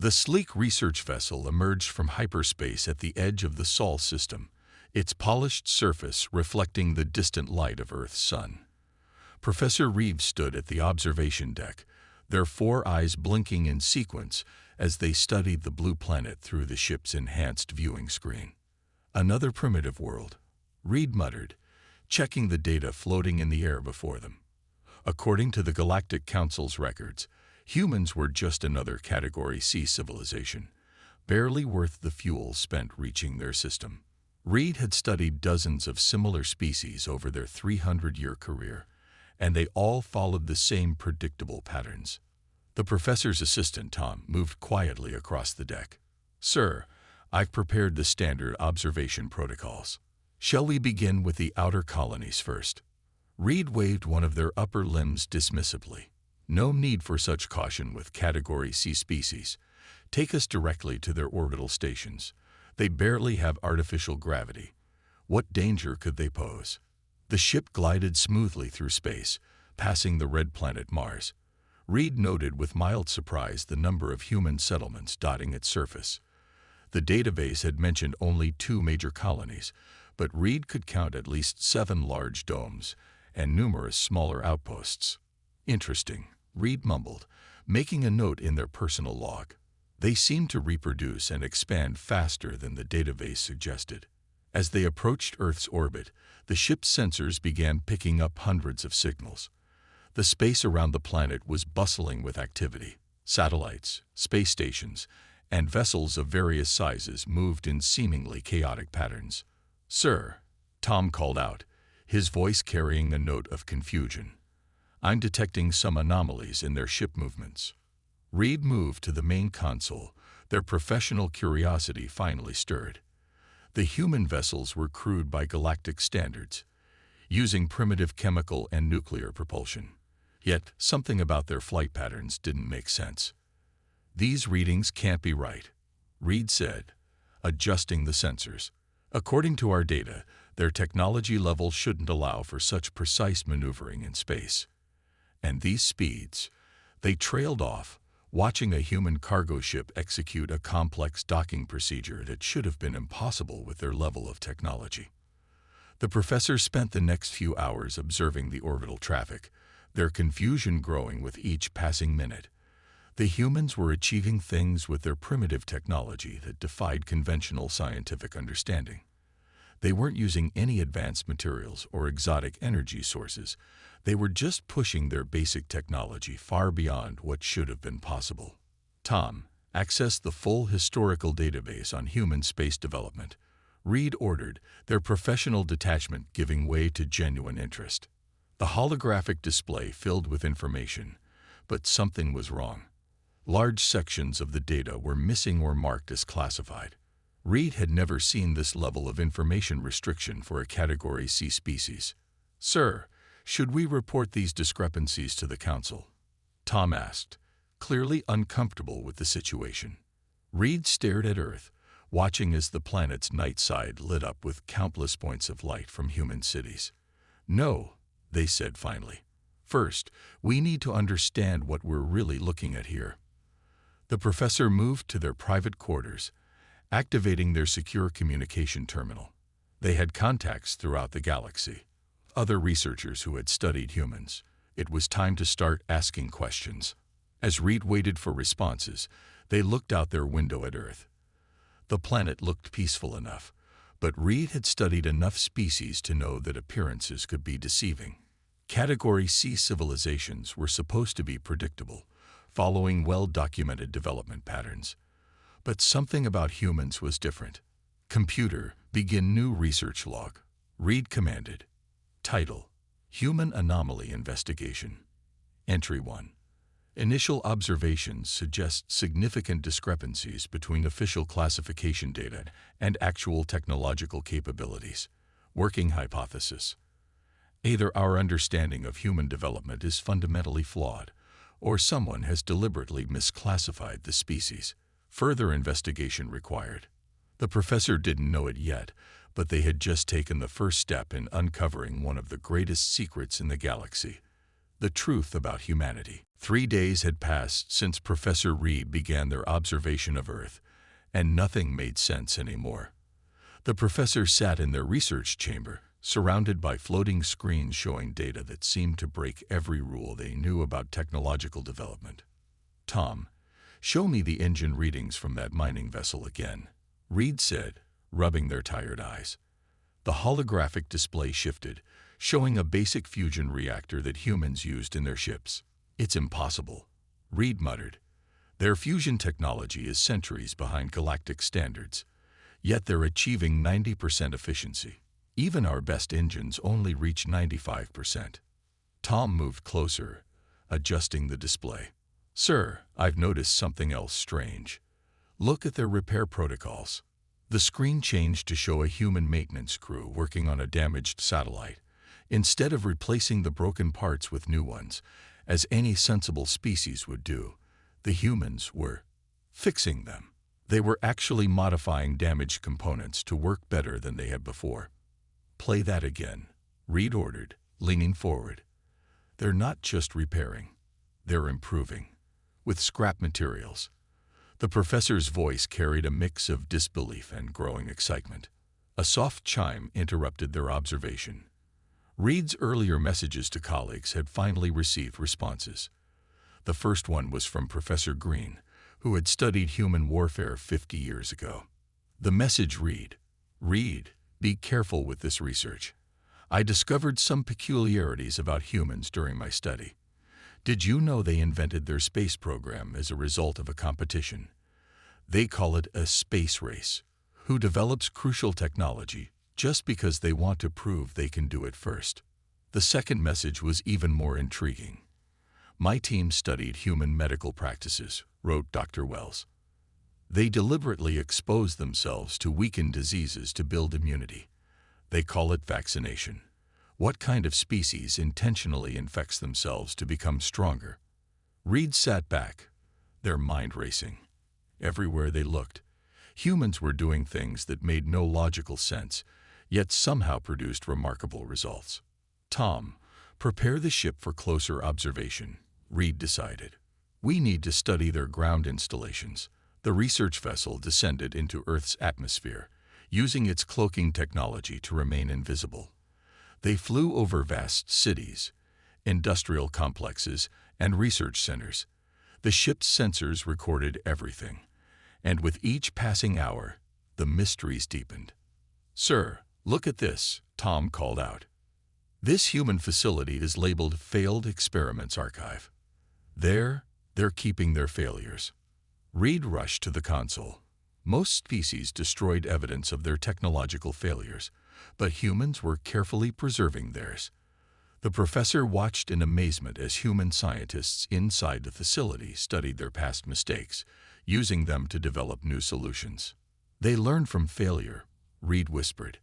The sleek research vessel emerged from hyperspace at the edge of the Sol system, its polished surface reflecting the distant light of Earth's sun. Professor Reeves stood at the observation deck, their four eyes blinking in sequence as they studied the blue planet through the ship's enhanced viewing screen. "Another primitive world," Reed muttered, checking the data floating in the air before them. According to the Galactic Council's records, humans were just another Category C civilization, barely worth the fuel spent reaching their system. Reed had studied dozens of similar species over their 300-year career, and they all followed the same predictable patterns. The professor's assistant, Tom, moved quietly across the deck. "Sir, I've prepared the standard observation protocols. Shall we begin with the outer colonies first?" Reed waved one of their upper limbs dismissively. "No need for such caution with Category C species. Take us directly to their orbital stations. They barely have artificial gravity. What danger could they pose?" The ship glided smoothly through space, passing the red planet Mars. Reed noted with mild surprise the number of human settlements dotting its surface. The database had mentioned only 2 major colonies, but Reed could count at least 7 large domes and numerous smaller outposts. "Interesting," Reed mumbled, making a note in their personal log. They seemed to reproduce and expand faster than the database suggested. As they approached Earth's orbit, the ship's sensors began picking up hundreds of signals. The space around the planet was bustling with activity. Satellites, space stations, and vessels of various sizes moved in seemingly chaotic patterns. "Sir," Tom called out, his voice carrying a note of confusion, "I'm detecting some anomalies in their ship movements." Reed moved to the main console, their professional curiosity finally stirred. The human vessels were crewed by galactic standards, using primitive chemical and nuclear propulsion. Yet something about their flight patterns didn't make sense. "These readings can't be right," Reed said, adjusting the sensors. "According to our data, their technology level shouldn't allow for such precise maneuvering in space. And these speeds..." They trailed off, watching a human cargo ship execute a complex docking procedure that should have been impossible with their level of technology. The professor spent the next few hours observing the orbital traffic, their confusion growing with each passing minute. The humans were achieving things with their primitive technology that defied conventional scientific understanding. They weren't using any advanced materials or exotic energy sources. They were just pushing their basic technology far beyond what should have been possible. "Tom, access the full historical database on human space development," Reed ordered, their professional detachment giving way to genuine interest. The holographic display filled with information, but something was wrong. Large sections of the data were missing or marked as classified. Reed had never seen this level of information restriction for a Category C species. "Sir, should we report these discrepancies to the Council?" Tom asked, clearly uncomfortable with the situation. Reed stared at Earth, watching as the planet's night side lit up with countless points of light from human cities. "No," they said finally. "First, we need to understand what we're really looking at here." The professor moved to their private quarters, activating their secure communication terminal. They had contacts throughout the galaxy, other researchers who had studied humans. It was time to start asking questions. As Reed waited for responses, they looked out their window at Earth. The planet looked peaceful enough, but Reed had studied enough species to know that appearances could be deceiving. Category C civilizations were supposed to be predictable, following well-documented development patterns. But something about humans was different. "Computer, begin new research log," Reed commanded. Title: Human Anomaly Investigation. Entry 1. Initial observations suggest significant discrepancies between official classification data and actual technological capabilities. Working hypothesis: either our understanding of human development is fundamentally flawed, or someone has deliberately misclassified the species. Further investigation required. The professor didn't know it yet, but they had just taken the first step in uncovering one of the greatest secrets in the galaxy: the truth about humanity. 3 days had passed since Professor Reed began their observation of Earth, and nothing made sense anymore. The professor sat in their research chamber, surrounded by floating screens showing data that seemed to break every rule they knew about technological development. "Tom, show me the engine readings from that mining vessel again," Reed said, rubbing their tired eyes. The holographic display shifted, showing a basic fusion reactor that humans used in their ships. "It's impossible," Reed muttered. "Their fusion technology is centuries behind galactic standards, yet they're achieving 90% efficiency. Even our best engines only reach 95%. Tom moved closer, adjusting the display. "Sir, I've noticed something else strange. Look at their repair protocols." The screen changed to show a human maintenance crew working on a damaged satellite. Instead of replacing the broken parts with new ones, as any sensible species would do, the humans were fixing them. They were actually modifying damaged components to work better than they had before. "Play that again," Reed ordered, leaning forward. "They're not just repairing, they're improving, with scrap materials." The professor's voice carried a mix of disbelief and growing excitement. A soft chime interrupted their observation. Reed's earlier messages to colleagues had finally received responses. The first one was from Professor Green, who had studied human warfare 50 years ago. The message read, "Reed, be careful with this research. I discovered some peculiarities about humans during my study. Did you know they invented their space program as a result of a competition? They call it a space race. Who develops crucial technology just because they want to prove they can do it first?" The second message was even more intriguing. "My team studied human medical practices," wrote Dr. Wells. "They deliberately expose themselves to weakened diseases to build immunity. They call it vaccination. What kind of species intentionally infects themselves to become stronger?" Reed sat back, their mind racing. Everywhere they looked, humans were doing things that made no logical sense, yet somehow produced remarkable results. "Tom, prepare the ship for closer observation," Reed decided. "We need to study their ground installations." The research vessel descended into Earth's atmosphere, using its cloaking technology to remain invisible. They flew over vast cities, industrial complexes, and research centers. The ship's sensors recorded everything, and with each passing hour, the mysteries deepened. "Sir, look at this," Tom called out. "This human facility is labeled Failed Experiments Archive. They're keeping their failures." Reed rushed to the console. Most species destroyed evidence of their technological failures, but humans were carefully preserving theirs. The professor watched in amazement as human scientists inside the facility studied their past mistakes, using them to develop new solutions. "They learn from failure," Reed whispered.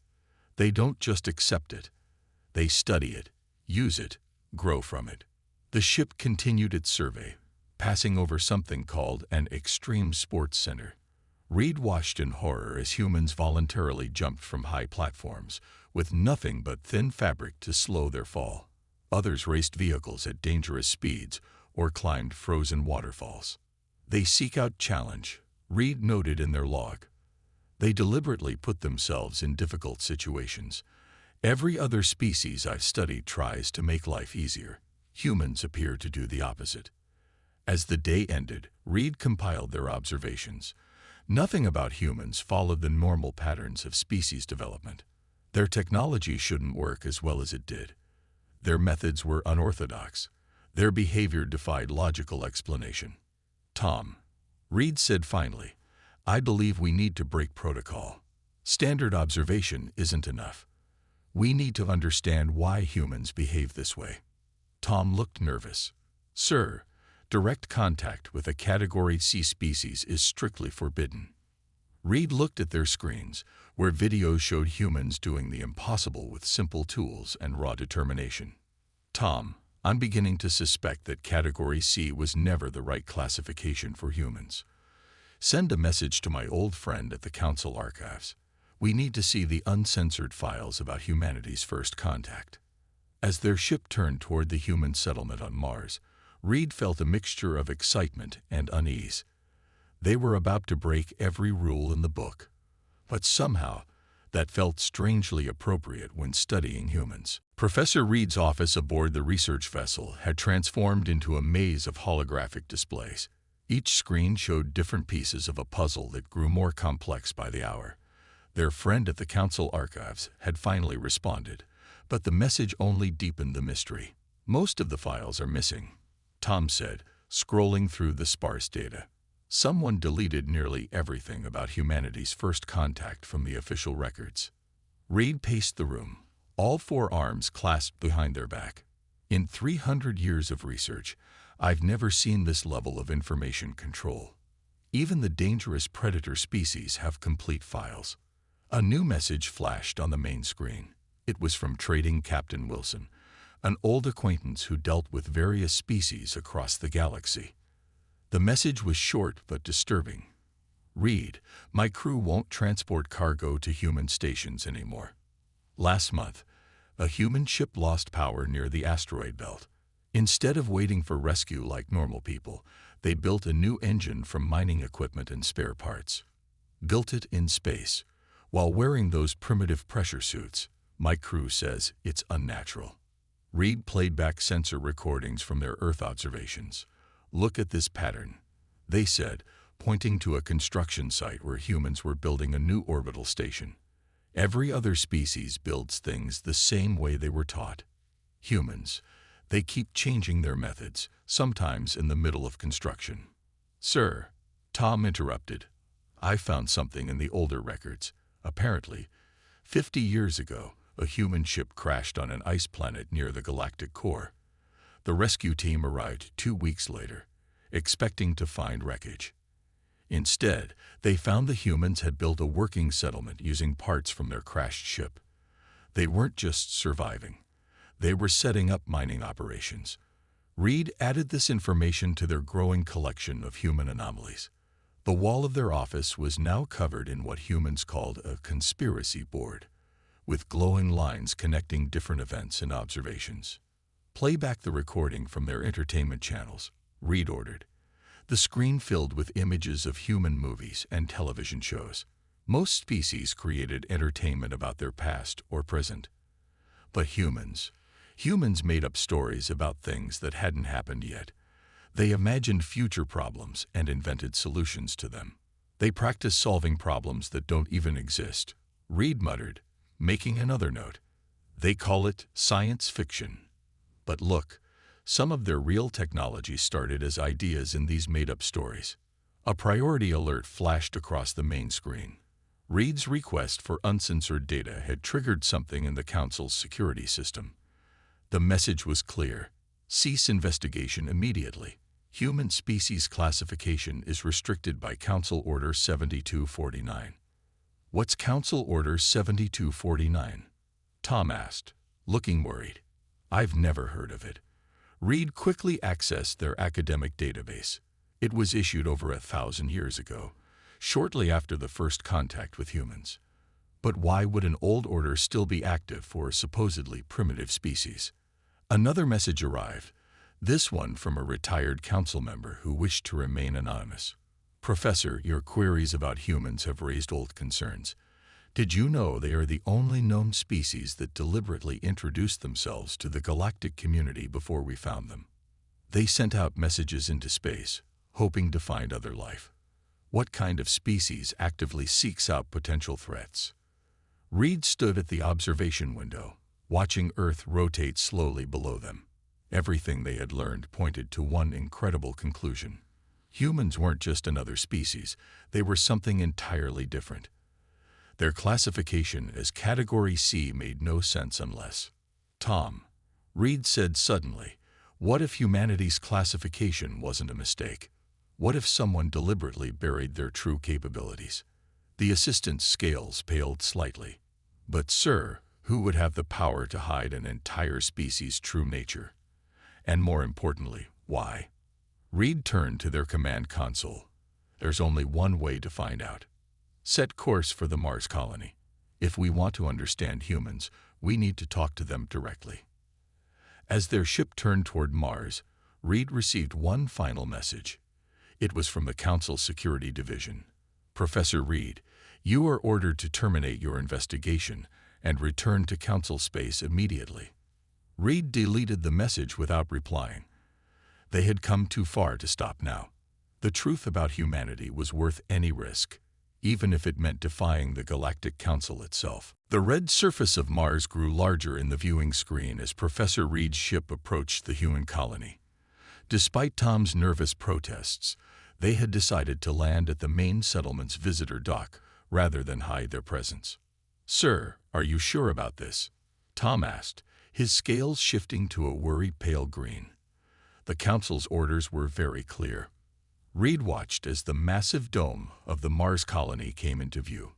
"They don't just accept it. They study it, use it, grow from it." The ship continued its survey, passing over something called an extreme sports center. Reed watched in horror as humans voluntarily jumped from high platforms, with nothing but thin fabric to slow their fall. Others raced vehicles at dangerous speeds or climbed frozen waterfalls. "They seek out challenge," Reed noted in their log. "They deliberately put themselves in difficult situations. Every other species I've studied tries to make life easier. Humans appear to do the opposite." As the day ended, Reed compiled their observations. Nothing about humans followed the normal patterns of species development. Their technology shouldn't work as well as it did. Their methods were unorthodox. Their behavior defied logical explanation. "Tom," Reed said finally, "I believe we need to break protocol. Standard observation isn't enough. We need to understand why humans behave this way." Tom looked nervous. "Sir, direct contact with a Category C species is strictly forbidden." Reed looked at their screens, where videos showed humans doing the impossible with simple tools and raw determination. "Tom, I'm beginning to suspect that Category C was never the right classification for humans. Send a message to my old friend at the Council Archives. We need to see the uncensored files about humanity's first contact." As their ship turned toward the human settlement on Mars, Reed felt a mixture of excitement and unease. They were about to break every rule in the book. But somehow, that felt strangely appropriate when studying humans. Professor Reed's office aboard the research vessel had transformed into a maze of holographic displays. Each screen showed different pieces of a puzzle that grew more complex by the hour. Their friend at the Council Archives had finally responded, but the message only deepened the mystery. "Most of the files are missing," Tom said, scrolling through the sparse data. "Someone deleted nearly everything about humanity's first contact from the official records." Reed paced the room, all four arms clasped behind their back. "In 300 years of research, I've never seen this level of information control. Even the dangerous predator species have complete files." A new message flashed on the main screen. It was from Trading Captain Wilson, an old acquaintance who dealt with various species across the galaxy. The message was short but disturbing. "Reed, my crew won't transport cargo to human stations anymore. Last month, a human ship lost power near the asteroid belt. Instead of waiting for rescue like normal people, they built a new engine from mining equipment and spare parts. Built it in space, while wearing those primitive pressure suits. My crew says it's unnatural." Reed played back sensor recordings from their Earth observations. "Look at this pattern," they said, pointing to a construction site where humans were building a new orbital station. "Every other species builds things the same way they were taught. Humans, they keep changing their methods, sometimes in the middle of construction." "Sir," Tom interrupted, "I found something in the older records. Apparently, 50 years ago, a human ship crashed on an ice planet near the galactic core. The rescue team arrived 2 weeks later, expecting to find wreckage. Instead, they found the humans had built a working settlement using parts from their crashed ship. They weren't just surviving. They were setting up mining operations." Reed added this information to their growing collection of human anomalies. The wall of their office was now covered in what humans called a conspiracy board, with glowing lines connecting different events and observations. "Play back the recording from their entertainment channels," Reed ordered. The screen filled with images of human movies and television shows. Most species created entertainment about their past or present. But humans made up stories about things that hadn't happened yet. They imagined future problems and invented solutions to them. "They practice solving problems that don't even exist," Reed muttered, making another note. "They call it science fiction. But look, some of their real technology started as ideas in these made-up stories." A priority alert flashed across the main screen. Reed's request for uncensored data had triggered something in the Council's security system. The message was clear: cease investigation immediately. Human species classification is restricted by Council Order 7249. "What's Council Order 7249? Tom asked, looking worried. "I've never heard of it." Reed quickly accessed their academic database. It was issued over 1,000 years ago, shortly after the first contact with humans. But why would an old order still be active for a supposedly primitive species? Another message arrived, this one from a retired council member who wished to remain anonymous. "Professor, your queries about humans have raised old concerns. Did you know they are the only known species that deliberately introduced themselves to the galactic community before we found them? They sent out messages into space, hoping to find other life. What kind of species actively seeks out potential threats?" Reed stood at the observation window, watching Earth rotate slowly below them. Everything they had learned pointed to one incredible conclusion. Humans weren't just another species, they were something entirely different. Their classification as Category C made no sense unless... "Tom," Reed said suddenly, "what if humanity's classification wasn't a mistake? What if someone deliberately buried their true capabilities?" The assistant's scales paled slightly. "But sir, who would have the power to hide an entire species' true nature? And more importantly, why?" Reed turned to their command console. "There's only one way to find out. Set course for the Mars colony. If we want to understand humans, we need to talk to them directly." As their ship turned toward Mars, Reed received one final message. It was from the Council Security Division. Professor Reed, you are ordered to terminate your investigation and return to Council space immediately. Reed deleted the message without replying. They had come too far to stop now. The truth about humanity was worth any risk, even if it meant defying the Galactic Council itself. The red surface of Mars grew larger in the viewing screen as Professor Reed's ship approached the human colony. Despite Tom's nervous protests, they had decided to land at the main settlement's visitor dock rather than hide their presence. "Sir, are you sure about this?" Tom asked, his scales shifting to a worried pale green. The Council's orders were very clear. Reed watched as the massive dome of the Mars colony came into view.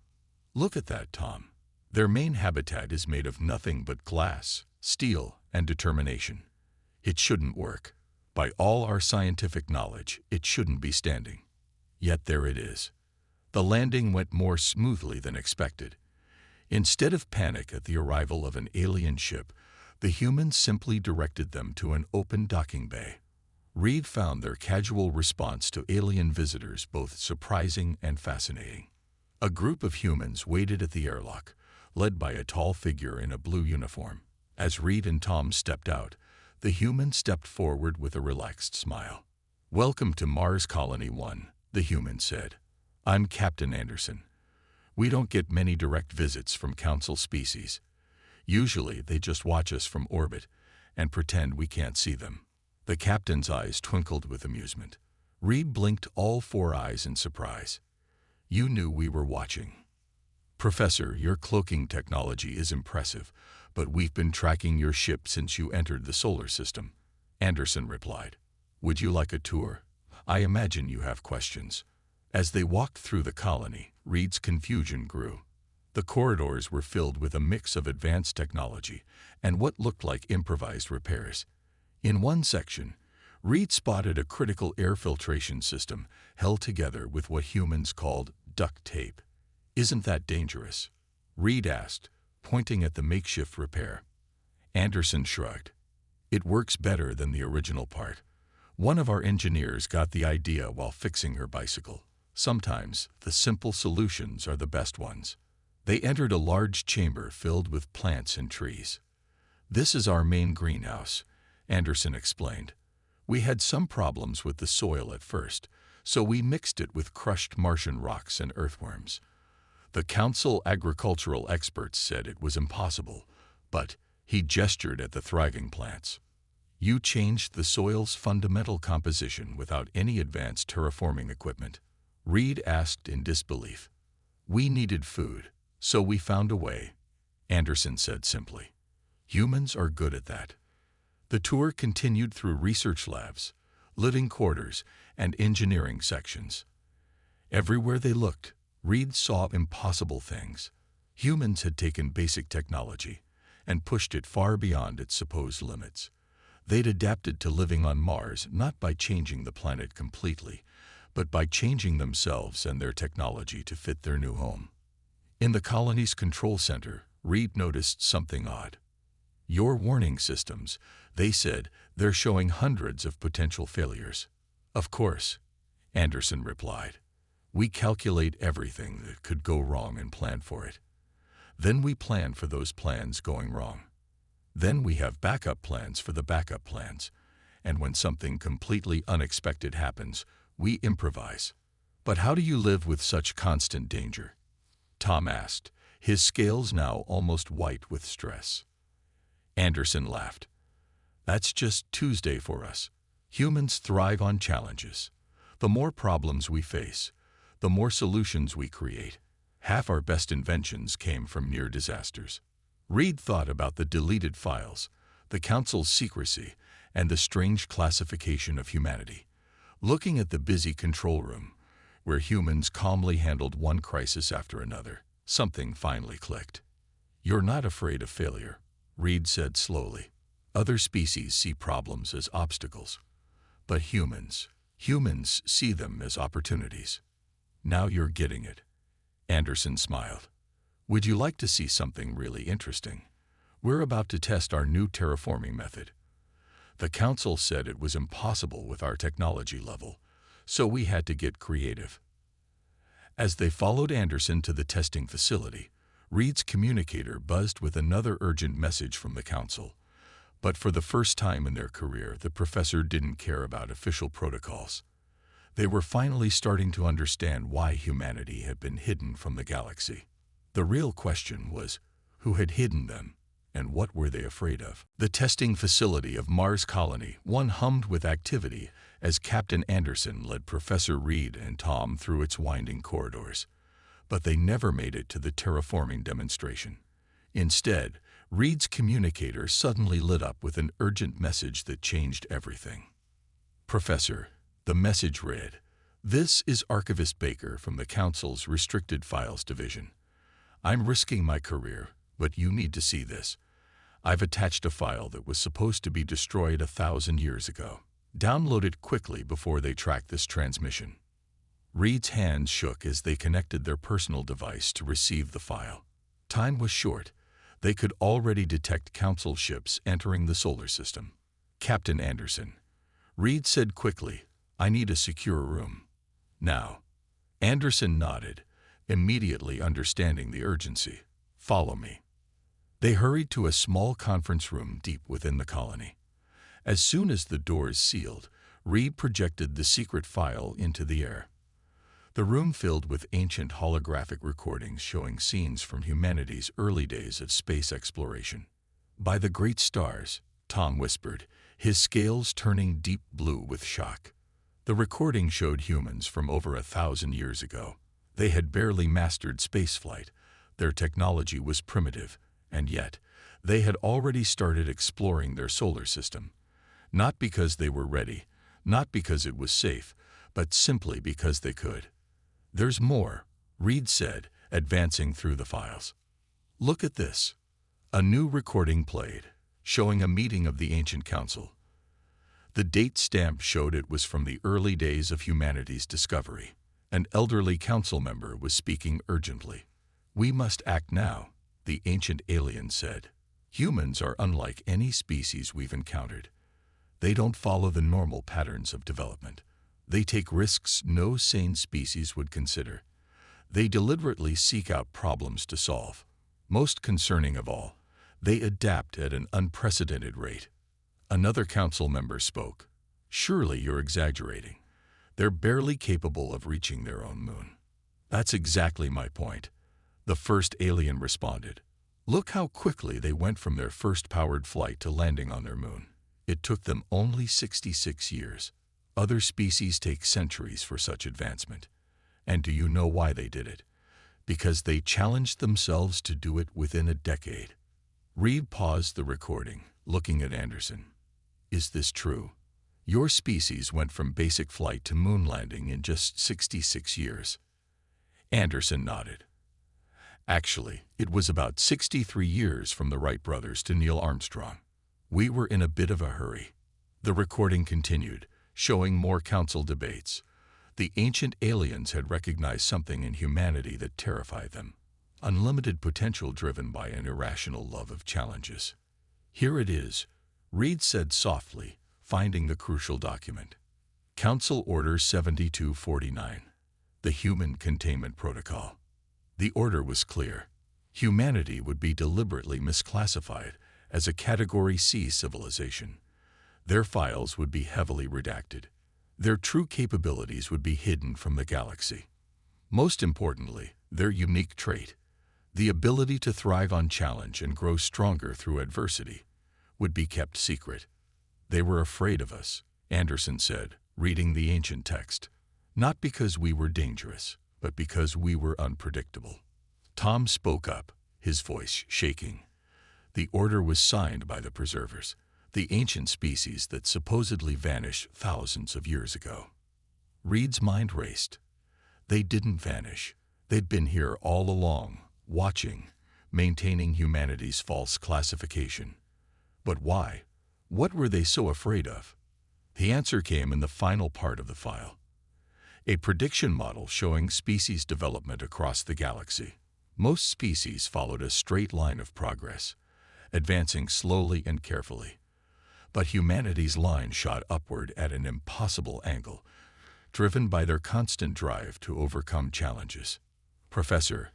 "Look at that, Tom. Their main habitat is made of nothing but glass, steel, and determination. It shouldn't work. By all our scientific knowledge, it shouldn't be standing. Yet there it is." The landing went more smoothly than expected. Instead of panic at the arrival of an alien ship, the humans simply directed them to an open docking bay. Reed found their casual response to alien visitors both surprising and fascinating. A group of humans waited at the airlock, led by a tall figure in a blue uniform. As Reed and Tom stepped out, the human stepped forward with a relaxed smile. "Welcome to Mars Colony 1, the human said. "I'm Captain Anderson. We don't get many direct visits from Council species. Usually they just watch us from orbit and pretend we can't see them." The captain's eyes twinkled with amusement. Reed blinked all four eyes in surprise. "You knew we were watching." "Professor, your cloaking technology is impressive, but we've been tracking your ship since you entered the solar system," Anderson replied. "Would you like a tour? I imagine you have questions." As they walked through the colony, Reed's confusion grew. The corridors were filled with a mix of advanced technology and what looked like improvised repairs. In one section, Reed spotted a critical air filtration system held together with what humans called duct tape. "Isn't that dangerous?" Reed asked, pointing at the makeshift repair. Anderson shrugged. "It works better than the original part. One of our engineers got the idea while fixing her bicycle. Sometimes the simple solutions are the best ones." They entered a large chamber filled with plants and trees. "This is our main greenhouse," Anderson explained. "We had some problems with the soil at first, so we mixed it with crushed Martian rocks and earthworms. The Council agricultural experts said it was impossible, but," he gestured at the thriving plants, "you changed the soil's fundamental composition without any advanced terraforming equipment." Reed asked in disbelief. "We needed food, so we found a way," Anderson said simply. "Humans are good at that." The tour continued through research labs, living quarters, and engineering sections. Everywhere they looked, Reed saw impossible things. Humans had taken basic technology and pushed it far beyond its supposed limits. They'd adapted to living on Mars not by changing the planet completely, but by changing themselves and their technology to fit their new home. In the colony's control center, Reed noticed something odd. "Your warning systems," they said, "they're showing hundreds of potential failures." "Of course," Anderson replied. "We calculate everything that could go wrong and plan for it. Then we plan for those plans going wrong. Then we have backup plans for the backup plans. And when something completely unexpected happens, we improvise." "But how do you live with such constant danger?" Tom asked, his scales now almost white with stress. Anderson laughed. "That's just Tuesday for us. Humans thrive on challenges. The more problems we face, the more solutions we create. Half our best inventions came from near disasters." Reed thought about the deleted files, the Council's secrecy, and the strange classification of humanity. Looking at the busy control room, where humans calmly handled one crisis after another, something finally clicked. "You're not afraid of failure," Reed said slowly. "Other species see problems as obstacles, but humans see them as opportunities. Now you're getting it." Anderson smiled. "Would you like to see something really interesting? We're about to test our new terraforming method." The council said it was impossible with our technology level, so we had to get creative. As they followed Anderson to the testing facility, Reed's communicator buzzed with another urgent message from the council. But for the first time in their career, the professor didn't care about official protocols. They were finally starting to understand why humanity had been hidden from the galaxy. The real question was, who had hidden them, and what were they afraid of? The testing facility of Mars Colony 1 hummed with activity as Captain Anderson led Professor Reed and Tom through its winding corridors. But they never made it to the terraforming demonstration. Instead, Reed's communicator suddenly lit up with an urgent message that changed everything. "Professor," the message read, "this is Archivist Baker from the Council's Restricted Files Division. I'm risking my career, but you need to see this. I've attached a file that was supposed to be destroyed 1,000 years ago. Download it quickly before they track this transmission." Reed's hands shook as they connected their personal device to receive the file. Time was short. They could already detect Council ships entering the solar system. "Captain Anderson," Reed said quickly, "I need a secure room. Now." Anderson nodded, immediately understanding the urgency. "Follow me." They hurried to a small conference room deep within the colony. As soon as the doors sealed, Reed projected the secret file into the air. The room filled with ancient holographic recordings showing scenes from humanity's early days of space exploration. "By the great stars," Tom whispered, his scales turning deep blue with shock. The recording showed humans from over 1,000 years ago. They had barely mastered spaceflight. Their technology was primitive, and yet they had already started exploring their solar system. Not because they were ready, not because it was safe, but simply because they could. "There's more," Reed said, advancing through the files. "Look at this." A new recording played, showing a meeting of the Ancient Council. The date stamp showed it was from the early days of humanity's discovery. An elderly council member was speaking urgently. "We must act now," the ancient alien said. "Humans are unlike any species we've encountered. They don't follow the normal patterns of development. They take risks no sane species would consider. They deliberately seek out problems to solve. Most concerning of all, they adapt at an unprecedented rate." Another council member spoke. "Surely you're exaggerating. They're barely capable of reaching their own moon." "That's exactly my point," the first alien responded. "Look how quickly they went from their first powered flight to landing on their moon. It took them only 66 years. Other species take centuries for such advancement. And do you know why they did it? Because they challenged themselves to do it within a decade." Reed paused the recording, looking at Anderson. "Is this true? Your species went from basic flight to moon landing in just 66 years. Anderson nodded. "Actually, it was about 63 years from the Wright brothers to Neil Armstrong. We were in a bit of a hurry." The recording continued, showing more council debates. The ancient aliens had recognized something in humanity that terrified them. Unlimited potential driven by an irrational love of challenges. "Here it is," Reed said softly, finding the crucial document. "Council Order 7249, the Human Containment Protocol." The order was clear. Humanity would be deliberately misclassified as a Category C civilization. Their files would be heavily redacted. Their true capabilities would be hidden from the galaxy. Most importantly, their unique trait, the ability to thrive on challenge and grow stronger through adversity, would be kept secret. "They were afraid of us," Anderson said, reading the ancient text. "Not because we were dangerous, but because we were unpredictable." Tom spoke up, his voice shaking. The order was signed by the preservers, the ancient species that supposedly vanished thousands of years ago. Reed's mind raced. They didn't vanish. They'd been here all along, watching, maintaining humanity's false classification. But why? What were they so afraid of? The answer came in the final part of the file. A prediction model showing species development across the galaxy. Most species followed a straight line of progress, advancing slowly and carefully. But humanity's line shot upward at an impossible angle, driven by their constant drive to overcome challenges. "Professor,"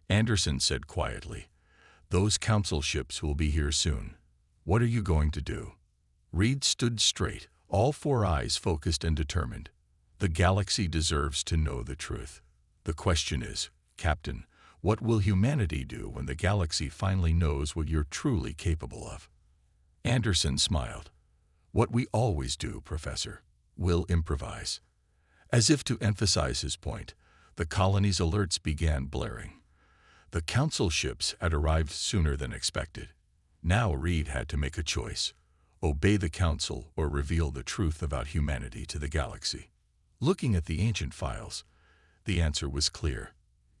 Anderson said quietly, "those council ships will be here soon. What are you going to do?" Reed stood straight, all four eyes focused and determined. "The galaxy deserves to know the truth. The question is, Captain, what will humanity do when the galaxy finally knows what you're truly capable of?" Anderson smiled. "What we always do, Professor. We'll improvise." As if to emphasize his point, the colony's alerts began blaring. The council ships had arrived sooner than expected. Now Reed had to make a choice: obey the council or reveal the truth about humanity to the galaxy. Looking at the ancient files, the answer was clear.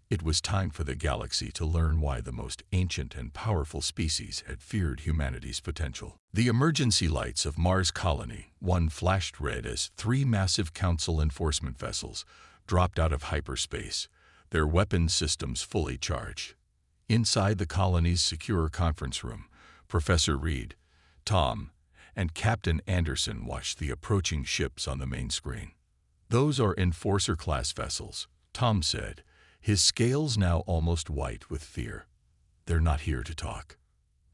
It was time for the galaxy to learn why the most ancient and powerful species had feared humanity's potential. The emergency lights of Mars Colony 1 flashed red as 3 massive council enforcement vessels dropped out of hyperspace, their weapons systems fully charged. Inside the colony's secure conference room, Professor Reed, Tom, and Captain Anderson watched the approaching ships on the main screen. "Those are Enforcer-class vessels," Tom said, his scales now almost white with fear. "They're not here to talk."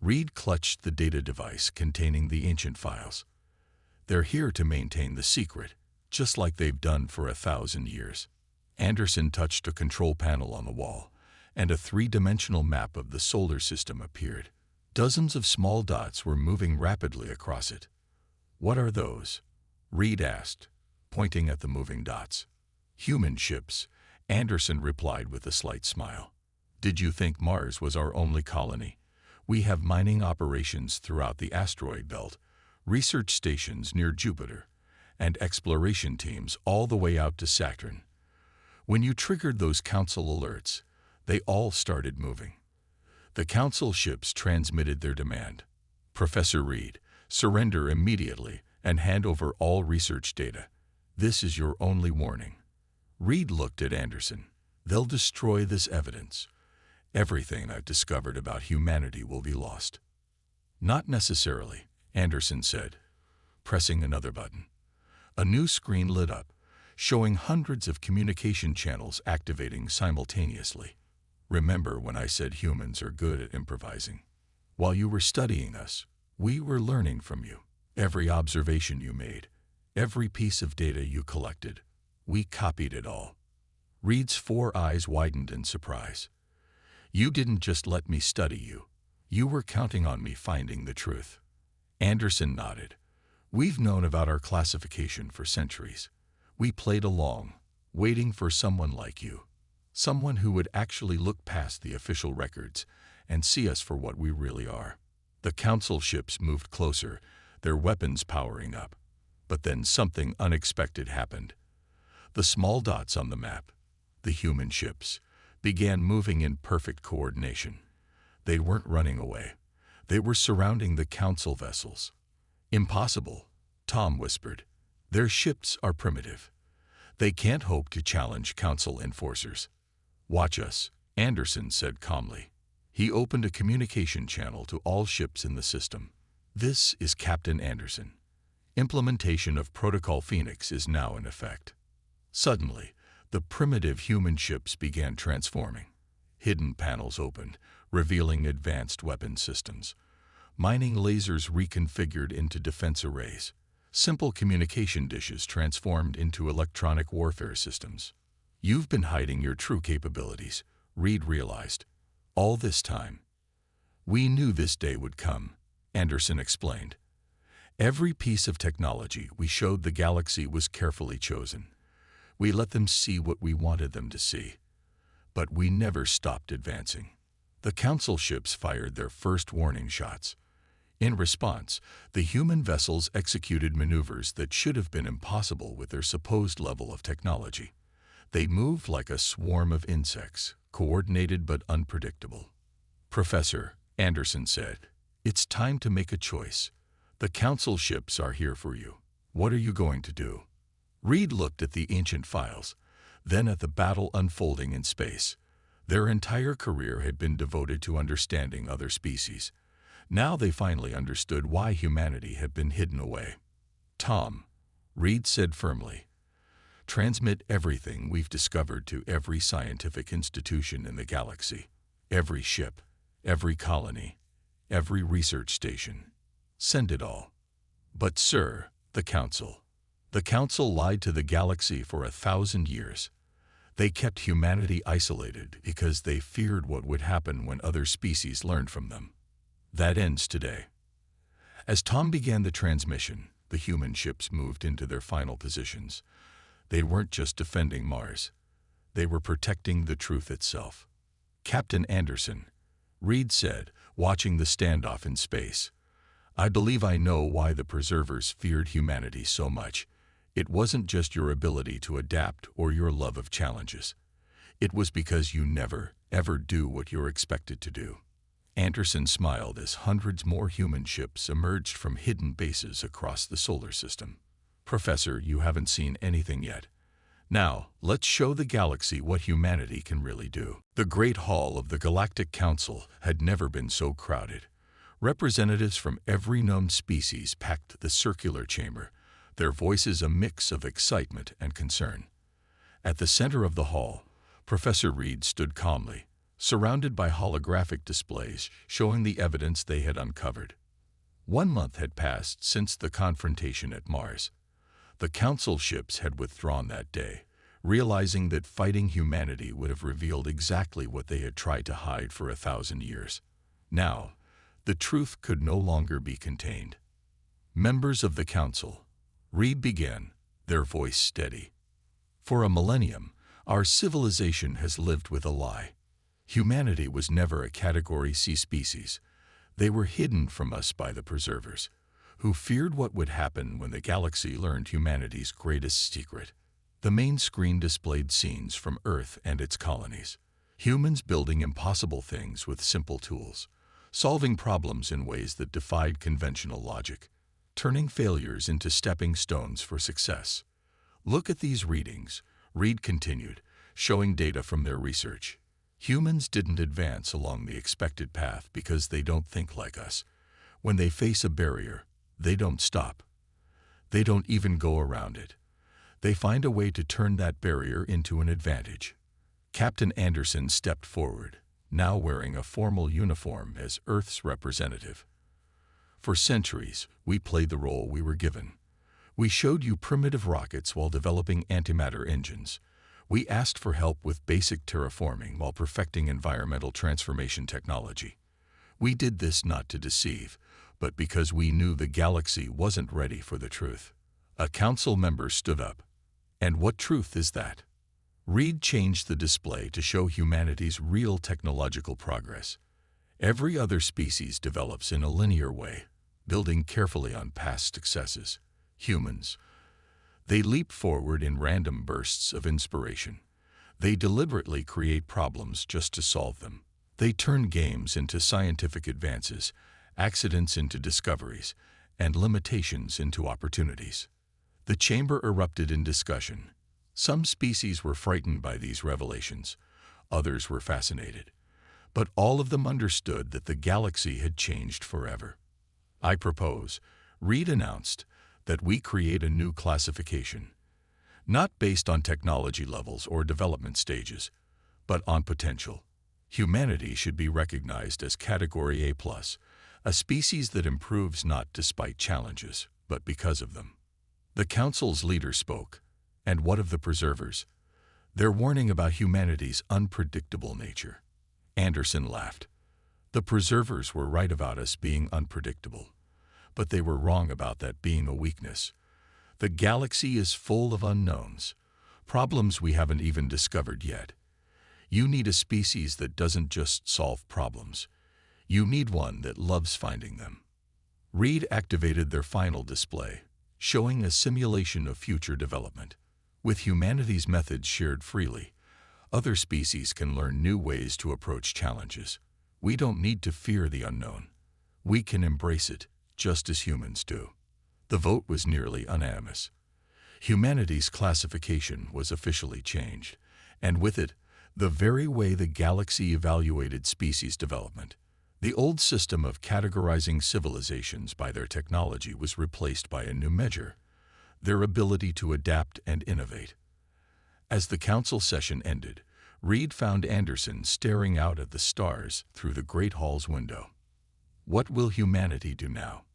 Reed clutched the data device containing the ancient files. "They're here to maintain the secret, just like they've done for 1,000 years. Anderson touched a control panel on the wall, and a 3-dimensional map of the solar system appeared. Dozens of small dots were moving rapidly across it. "What are those?" Reed asked, pointing at the moving dots. "Human ships," Anderson replied with a slight smile. "Did you think Mars was our only colony? We have mining operations throughout the asteroid belt, research stations near Jupiter, and exploration teams all the way out to Saturn. When you triggered those council alerts, they all started moving." The council ships transmitted their demand. "Professor Reed, surrender immediately and hand over all research data. This is your only warning." Reed looked at Anderson. "They'll destroy this evidence. Everything I've discovered about humanity will be lost." "Not necessarily," Anderson said, pressing another button. A new screen lit up, showing hundreds of communication channels activating simultaneously. "Remember when I said humans are good at improvising? While you were studying us, we were learning from you. Every observation you made, every piece of data you collected, we copied it all." Reed's 4 eyes widened in surprise. "You didn't just let me study you. You were counting on me finding the truth." Anderson nodded. "We've known about our classification for centuries. We played along, waiting for someone like you. Someone who would actually look past the official records and see us for what we really are." The council ships moved closer, their weapons powering up. But then something unexpected happened. The small dots on the map, the human ships, began moving in perfect coordination. They weren't running away. They were surrounding the council vessels. "Impossible," Tom whispered. "Their ships are primitive. They can't hope to challenge council enforcers." "Watch us," Anderson said calmly. He opened a communication channel to all ships in the system. "This is Captain Anderson. Implementation of Protocol Phoenix is now in effect." Suddenly, the primitive human ships began transforming. Hidden panels opened, revealing advanced weapon systems. Mining lasers reconfigured into defense arrays. Simple communication dishes transformed into electronic warfare systems. "You've been hiding your true capabilities," Reed realized. "All this time." "We knew this day would come," Anderson explained. "Every piece of technology we showed the galaxy was carefully chosen. We let them see what we wanted them to see. But we never stopped advancing." The council ships fired their first warning shots. In response, the human vessels executed maneuvers that should have been impossible with their supposed level of technology. They moved like a swarm of insects, coordinated but unpredictable. "Professor," Anderson said, "it's time to make a choice. The council ships are here for you. What are you going to do?" Reed looked at the ancient files, then at the battle unfolding in space. Their entire career had been devoted to understanding other species. Now they finally understood why humanity had been hidden away. "Tom," Reed said firmly, "transmit everything we've discovered to every scientific institution in the galaxy. Every ship, every colony, every research station. Send it all." "But sir," the Council lied to the galaxy for 1,000 years. They kept humanity isolated because they feared what would happen when other species learned from them. That ends today. As Tom began the transmission, the human ships moved into their final positions. They weren't just defending Mars. They were protecting the truth itself. "Captain Anderson," Reed said, watching the standoff in space, "I believe I know why the Preservers feared humanity so much. It wasn't just your ability to adapt or your love of challenges. It was because you never, ever do what you're expected to do." Anderson smiled as hundreds more human ships emerged from hidden bases across the solar system. "Professor, you haven't seen anything yet. Now, let's show the galaxy what humanity can really do." The Great Hall of the Galactic Council had never been so crowded. Representatives from every known species packed the circular chamber, their voices a mix of excitement and concern. At the center of the hall, Professor Reed stood calmly, surrounded by holographic displays showing the evidence they had uncovered. 1 month had passed since the confrontation at Mars. The Council ships had withdrawn that day, realizing that fighting humanity would have revealed exactly what they had tried to hide for 1,000 years. Now, the truth could no longer be contained. "Members of the Council," Reed began, their voice steady. "For a millennium, our civilization has lived with a lie. Humanity was never a Category C species. They were hidden from us by the Preservers, who feared what would happen when the galaxy learned humanity's greatest secret." The main screen displayed scenes from Earth and its colonies. Humans building impossible things with simple tools, solving problems in ways that defied conventional logic, turning failures into stepping stones for success. "Look at these readings," Reed continued, showing data from their research. "Humans didn't advance along the expected path because they don't think like us. When they face a barrier, they don't stop. They don't even go around it. They find a way to turn that barrier into an advantage." Captain Anderson stepped forward, now wearing a formal uniform as Earth's representative. "For centuries, we played the role we were given. We showed you primitive rockets while developing antimatter engines. We asked for help with basic terraforming while perfecting environmental transformation technology. We did this not to deceive, but because we knew the galaxy wasn't ready for the truth." A council member stood up. "And what truth is that?" Reed changed the display to show humanity's real technological progress. Every other species develops in a linear way, building carefully on past successes. Humans, they leap forward in random bursts of inspiration. They deliberately create problems just to solve them. They turn games into scientific advances, accidents into discoveries, and limitations into opportunities. The chamber erupted in discussion. Some species were frightened by these revelations. Others were fascinated. But all of them understood that the galaxy had changed forever. "I propose," Reed announced, "that we create a new classification, not based on technology levels or development stages, but on potential. Humanity should be recognized as Category A+, a species that improves not despite challenges, but because of them." The Council's leader spoke. "And what of the Preservers? They're warning about humanity's unpredictable nature." Anderson laughed. "The Preservers were right about us being unpredictable, but they were wrong about that being a weakness. The galaxy is full of unknowns, problems we haven't even discovered yet. You need a species that doesn't just solve problems. You need one that loves finding them." Reed activated their final display, showing a simulation of future development. With humanity's methods shared freely, other species can learn new ways to approach challenges. We don't need to fear the unknown. We can embrace it, just as humans do. The vote was nearly unanimous. Humanity's classification was officially changed, and with it, the very way the galaxy evaluated species development. The old system of categorizing civilizations by their technology was replaced by a new measure: their ability to adapt and innovate. As the council session ended, Reed found Anderson staring out at the stars through the Great Hall's window. "What will humanity do now?"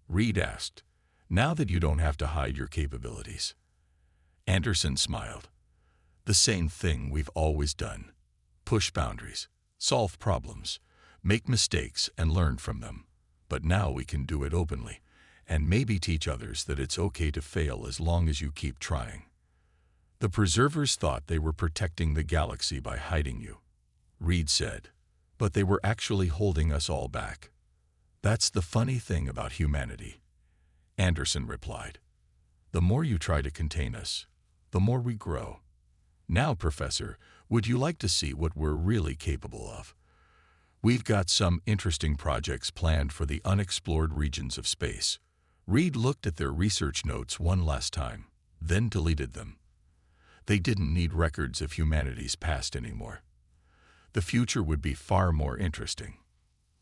Reed asked, "now that you don't have to hide your capabilities." Anderson smiled. "The same thing we've always done. Push boundaries, solve problems, make mistakes and learn from them. But now we can do it openly, and maybe teach others that it's okay to fail as long as you keep trying." "The preservers thought they were protecting the galaxy by hiding you," Reed said, "but they were actually holding us all back. That's the funny thing about humanity," Anderson replied. "The more you try to contain us, the more we grow. Now, Professor, would you like to see what we're really capable of? We've got some interesting projects planned for the unexplored regions of space." Reed looked at their research notes one last time, then deleted them. They didn't need records of humanity's past anymore. The future would be far more interesting.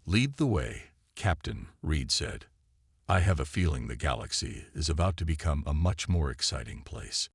"Lead the way, Captain," Reed said. "I have a feeling the galaxy is about to become a much more exciting place."